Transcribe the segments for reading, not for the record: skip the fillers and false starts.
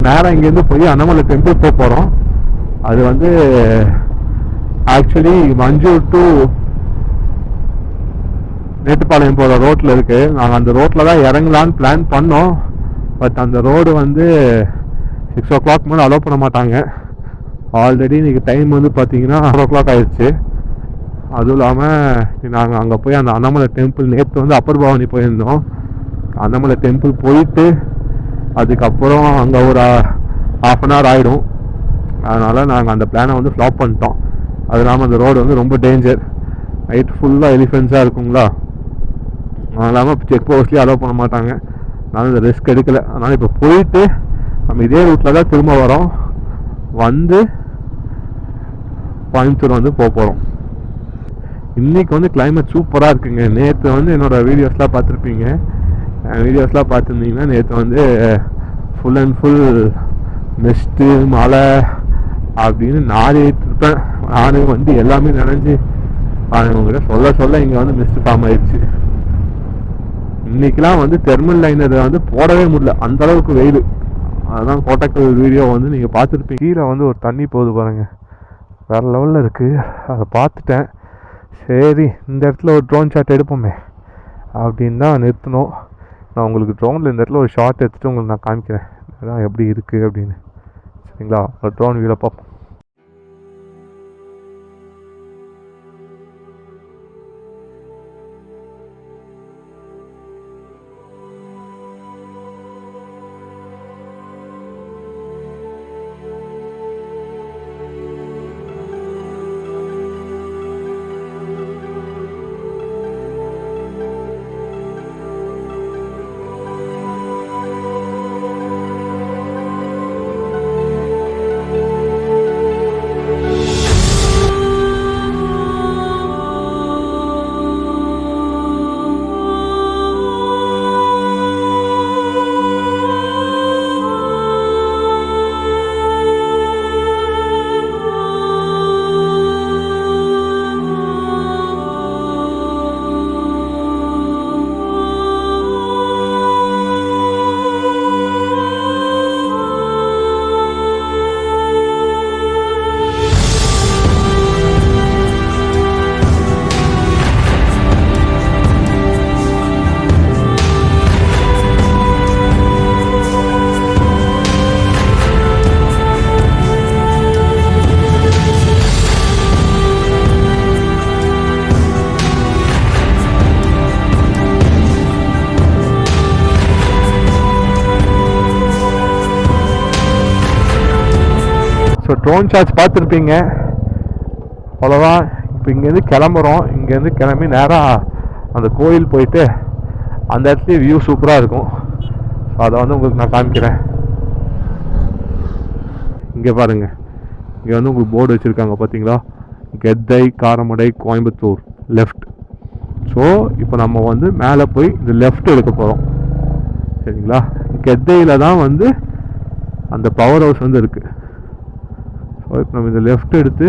நேராக இங்கேருந்து போய் அண்ணாமலை டெம்பிள் போக போகிறோம். அது வந்து ஆக்சுவலி மஞ்சூர் டு மேட்டுப்பாளையம் போகிற ரோட்டில் இருக்குது. நாங்கள் அந்த ரோட்டில் தான் இறங்கலான்னு பிளான் பண்ணோம். பட் அந்த ரோடு வந்து 6 o'clock மேலே அலோவ் பண்ண மாட்டாங்க. ஆல்ரெடி இன்றைக்கி டைம் வந்து பார்த்தீங்கன்னா 4 o'clock ஆயிடுச்சு. அதுவும் இல்லாமல் நாங்கள் அங்கே போய் அந்த அண்ணாமலை டெம்பிள் நேற்று வந்து அப்பர் பவானி போயிருந்தோம். அண்ணாமலை டெம்பிள் போயிட்டு அதுக்கப்புறம் அங்கே ஒரு 1/2 an hour ஆகிடும். அதனால் நாங்கள் அந்த பிளானை வந்து ஃப்ளாப் பண்ணிட்டோம். அது இல்லாமல் அந்த ரோடு வந்து ரொம்ப டேஞ்சர். நைட் ஃபுல்லாக எலிஃபென்ட்ஸாக இருக்குங்களா. அது இல்லாமல் செக் போஸ்ட்லேயே அலோவ் பண்ண மாட்டாங்க. அதனால் இந்த ரிஸ்க் எடுக்கலை. அதனால் இப்போ போயிட்டு நம்ம இதே ரூட்டில் தான் திரும்ப வரோம். வந்து கோயம்புத்தூர் வந்து போகிறோம். இன்றைக்கி வந்து கிளைமேட் சூப்பராக இருக்குங்க. நேற்று வந்து என்னோடய வீடியோஸ்லாம் பார்த்துருப்பீங்க. வீடியோஸ்லாம் பார்த்துருந்தீங்கன்னா நேற்று வந்து ஃபுல் அண்ட் ஃபுல் மிஸ்ட்டு மழை அப்படின்னு நாடிட்டுருப்பேன். நானும் வந்து எல்லாமே நினைஞ்சு உங்கள்கிட்ட சொல்ல இங்கே வந்து மிஸ்ட் ஃபார்ம் ஆயிடுச்சு. இன்றைக்கெலாம் வந்து தெர்மல் லைனர் வந்து போடவே முடியல, அந்தளவுக்கு வெயில். அதுதான் கோட்டக்கல் வீடியோ வந்து நீங்கள் பார்த்துருப்பீங்க. கீழே வந்து ஒரு தண்ணி போகுது பாருங்கள், வேறு லெவலில் இருக்குது. அதை பார்த்துட்டேன். சரி இந்த இடத்துல ஒரு ட்ரோன் ஷாட் எடுப்போமே அப்படின்னு தான் நிறுத்தணும். நான் உங்களுக்கு ட்ரோனில் இந்த இடத்துல ஒரு ஷாட் எடுத்துகிட்டு உங்களுக்கு நான் காமிக்கிறேன் அதான் எப்படி இருக்குது அப்படின்னு. சரிங்களா, ஒரு ட்ரோன் வியூவில் பார்ப்போம். ஸோ ட்ரோன் ஷாட்ஸ் பார்த்துருப்பீங்க. அவ்வளோதான். இப்போ இங்கேருந்து கிளம்புறோம். இங்கேருந்து கிளம்பி நேராக அந்த கோயில் போயிட்டு அந்த இடத்துலேயே வியூ சூப்பராக இருக்கும். ஸோ அதை வந்து உங்களுக்கு நான் காமிக்கிறேன். இங்கே பாருங்கள், இங்கே வந்து உங்களுக்கு போர்டு வச்சுருக்காங்க பார்த்தீங்களா, கெத்தை காரமடை கோயம்புத்தூர் லெஃப்ட். ஸோ இப்போ நம்ம வந்து மேலே போய் இந்த லெஃப்ட் எடுக்க போகிறோம். சரிங்களா, கெத்தையில் தான் வந்து அந்த பவர் ஹவுஸ் வந்து இருக்குது. ஸோ இப்போ நம்ம இந்த லெஃப்ட் எடுத்து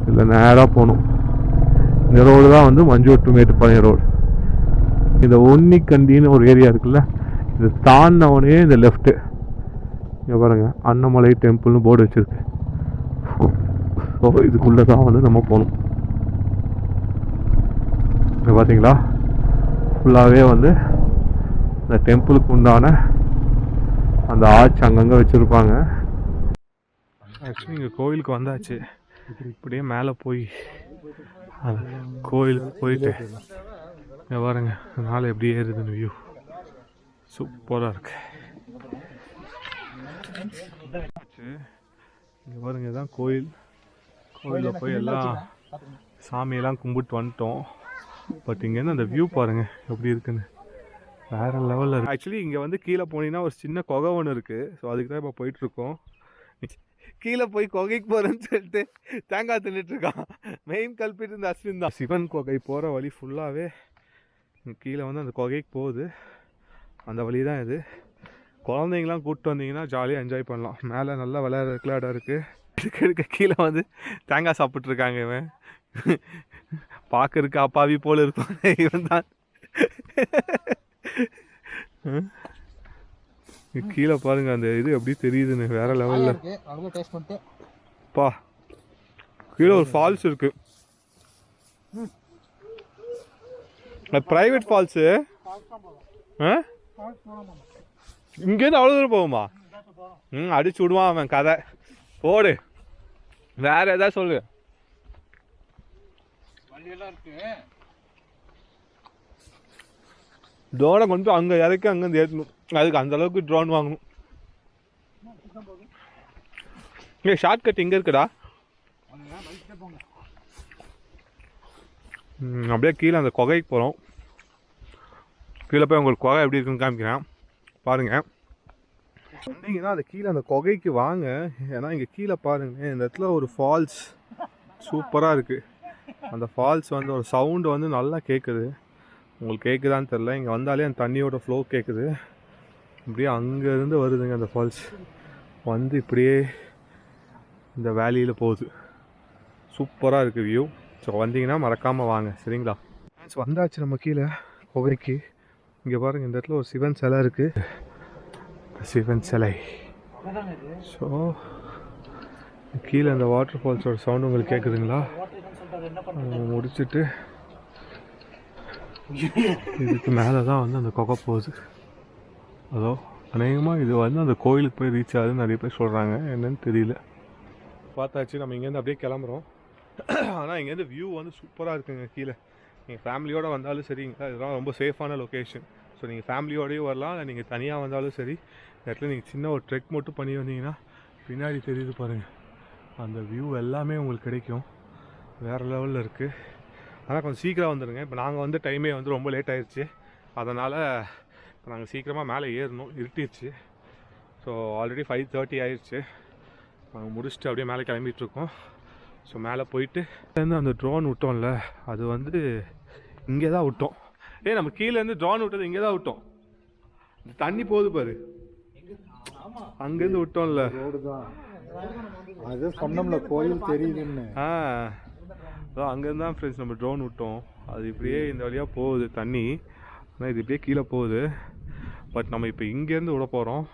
இதில் நேராக போகணும். இந்த ரோடு தான் வந்து மஞ்சூர் டு மேட்டுப்பாளையம் ரோடு. இந்த ஒன்னிக்கண்டின்னு ஒரு ஏரியா இருக்குல்ல, இது தாண்டினவனே இந்த லெஃப்ட்டு. இங்கே பாருங்கள், அன்னமலை டெம்பிள்னு போர்டு வச்சுருக்கு. ஸோ இதுக்குள்ளே தான் வந்து நம்ம போகணும். இங்கே பார்த்தீங்களா, ஃபுல்லாகவே வந்து இந்த டெம்பிளுக்கு உண்டான அந்த ஆர்ச் அங்கங்கே வச்சுருப்பாங்க. ஆக்சுவலி இங்கே கோயிலுக்கு வந்தாச்சு. இப்படியே மேலே போய் கோயிலுக்கு போயிட்டு இங்கே பாருங்க, அதனால் எப்படி ஏறுதுன்னு வியூ சூப்பராக இருக்கு. இங்கே பாருங்க, இதுதான் கோயில். கோயிலில் போய் எல்லாம் சாமியெல்லாம் கும்பிட்டு வந்துட்டோம். பட் இங்கேருந்து அந்த வியூ பாருங்கள் எப்படி இருக்குன்னு, வேறு லெவலில் இருக்குது. ஆக்சுவலி இங்கே வந்து கீழே போனீங்கன்னா ஒரு சின்ன குகை ஒன்று இருக்குது. ஸோ அதுக்கு தான் இப்போ போயிட்டுருக்கோம். கீழே போய் குகைக்கு போகிறேன்னு சொல்லிட்டு தேங்காய் தின்னுட்டுருக்கான். மெயின் கல்பிட்டு இந்த அஸ்வின் தான். சிவன் குகை போகிற வழி ஃபுல்லாகவே கீழே வந்து அந்த குகைக்கு போகுது. அந்த வழி தான் இது. குழந்தைங்களாம் கூப்பிட்டு வந்தீங்கன்னா ஜாலியாக என்ஜாய் பண்ணலாம். மேலே நல்லா விளையாடுறதுக்குலாம் இடம் இருக்குது. கீழே வந்து தேங்காய் சாப்பிட்ருக்காங்க. இவன் பார்க்கறதுக்கு அப்பாவி போல் இருக்கும். இவன் தான் கீழே பாருங்க அந்த இது எப்படி தெரியுதுன்னு வேற லெவல்ல இருக்கு. அங்க டேஸ்ட் பண்ணிட்டு பா கீழே ஒரு ஃபால்ஸ் இருக்கு. பிரைவேட் ஃபால்ஸு இங்கேருந்து அவ்வளோ தூரம் போகுமா? அடிச்சு விடுவான் அவன் கதை. போடு வேற ஏதாவது சொல்லு. ட்ரோனை கொண்டு போய் அங்கே இறக்கி அங்கேருந்து ஏற்றணும். அதுக்கு அந்த அளவுக்கு ட்ரோன் வாங்கணும். ஏ ஷார்ட் கட் இங்கே இருக்குடா. அப்படியே கீழே அந்த குகைக்கு போகிறோம். கீழே போய் உங்களுக்கு குகை எப்படி இருக்குன்னு காமிக்கிறேன் பாருங்கள். வந்தீங்கன்னா அந்த கீழே அந்த குகைக்கு வாங்க. ஏன்னா இங்கே கீழே பாருங்கள் இந்த இடத்துல ஒரு ஃபால்ஸ் சூப்பராக இருக்குது. அந்த ஃபால்ஸ் வந்து ஒரு சவுண்டு வந்து நல்லா கேட்குது. உங்களுக்கு கேட்குதான்னு தெரில. இங்கே வந்தாலே அந்த தண்ணியோட ஃப்ளோ கேட்குது. இப்படியே அங்கேருந்து வருதுங்க அந்த ஃபால்ஸ். வந்து இப்படியே இந்த வேலியில் போகுது. சூப்பராக இருக்குது வியூ. ஸோ வந்தீங்கன்னா மறக்காமல் வாங்க சரிங்களா. வந்தாச்சு நம்ம கீழே குகைக்கு. இங்கே பாருங்கள் இந்த இடத்துல ஒரு சிவன் சிலை இருக்குது. சிவன் சிலை. ஸோ கீழே அந்த வாட்டர் ஃபால்ஸோட சவுண்டு உங்களுக்கு கேட்குதுங்களா? முடிச்சுட்டு இதுக்கு மேலே தான் வந்து அந்த குகை போகுது. அதோ அநேகமாக இது வந்து அந்த கோயிலுக்கு போய் ரீச் ஆகுதுன்னு நிறைய பேர் சொல்கிறாங்க. என்னன்னு தெரியல. பார்த்தாச்சு நம்ம இங்கேருந்து அப்படியே கிளம்புறோம். ஆனால் இங்கேருந்து வியூ வந்து சூப்பராக இருக்குங்க. கீழே நீங்கள் ஃபேமிலியோடு வந்தாலும் சரிங்களா, இதெல்லாம் ரொம்ப சேஃபான லொக்கேஷன். ஸோ நீங்கள் ஃபேமிலியோடையும் வரலாம், இல்லை நீங்கள் தனியாக வந்தாலும் சரி. இந்த இடத்துல நீங்கள் சின்ன ஒரு ட்ரெக் மட்டும் பண்ணி வந்தீங்கன்னா பின்னாடி தெரியுது பாருங்கள், அந்த வியூ எல்லாமே உங்களுக்கு கிடைக்கும். வேறு லெவலில் இருக்குது. ஆனால் கொஞ்சம் சீக்கிரம் வந்துடுங்க. இப்போ நாங்கள் வந்து டைமே வந்து ரொம்ப லேட் ஆயிடுச்சு. அதனால் இப்போ நாங்கள் சீக்கிரமாக மேலே ஏறணும். இருட்டிடுச்சு. ஸோ ஆல்ரெடி 5:30 ஆயிடுச்சு. நாங்கள் முடிச்சுட்டு அப்படியே மேலே கிளம்பிகிட்ருக்கோம். ஸோ மேலே போயிட்டு அந்த ட்ரோன் விட்டோம்ல, அது வந்து இங்கே தான் விட்டோம். நம்ம கீழேருந்து ட்ரோன் விட்டது இங்கே தான் விட்டோம். இந்த தண்ணி போகுது பாரு, அங்கேருந்து விட்டோம்ல. அது சொன்னோம்ல கோயில் தெரியுதுன்னு. அதான் அங்கேருந்து தான் ஃப்ரெண்ட்ஸ் நம்ம ட்ரோன் விட்டோம். அது இப்படியே இந்த வழியாக போகுது தண்ணி. ஆனால் இது இப்படியே கீழே போகுது. பட் நம்ம இப்போ இங்கேருந்து விட போகிறோம்.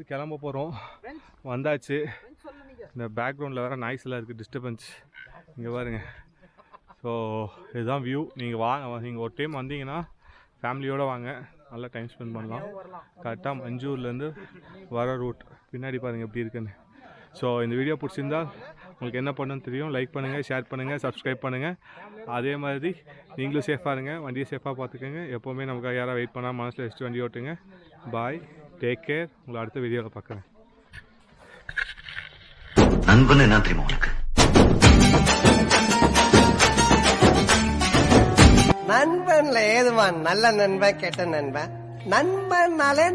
இங்கேருந்து கிளம்ப போகிறோம். வந்தாச்சு. இந்த பேக்ரவுண்டில் வேறு நாய்ஸ் எல்லாம் இருக்குது, டிஸ்டர்பன்ஸ். இங்கே பாருங்க. ஸோ இதுதான் வியூ. நீங்கள் வாங்க, நீங்கள் ஒரு டைம் வந்தீங்கன்னா ஃபேமிலியோடு வாங்க, நல்லா டைம் ஸ்பெண்ட் பண்ணலாம். கரெக்டாக மஞ்சூர்லேருந்து வர ரூட் பின்னாடி பாருங்கள் எப்படி இருக்குன்னு. ஸோ இந்த வீடியோ பிடிச்சிருந்தா உங்களுக்கு என்ன பண்ணணும்னு தெரியும். லைக் பண்ணுங்கள், ஷேர் பண்ணுங்கள், சப்ஸ்கிரைப் பண்ணுங்கள். அதே மாதிரி நீங்களும் சேஃபாக இருங்க, வண்டியை சேஃபாக பார்த்துக்கோங்க. எப்போவுமே நமக்கு யாராவது வெயிட் பண்ணால் மனசில் வச்சுட்டு வண்டி ஓட்டுங்க. பாய், டேக் கேர். உங்களை அடுத்த வீடியோவில் பார்க்குறேன். நண்பன் என்ன தெரியுமா உனக்கு? நண்பன்ல ஏதுவான் நல்ல நண்பன் கெட்ட நண்பன். நண்பன்னாலே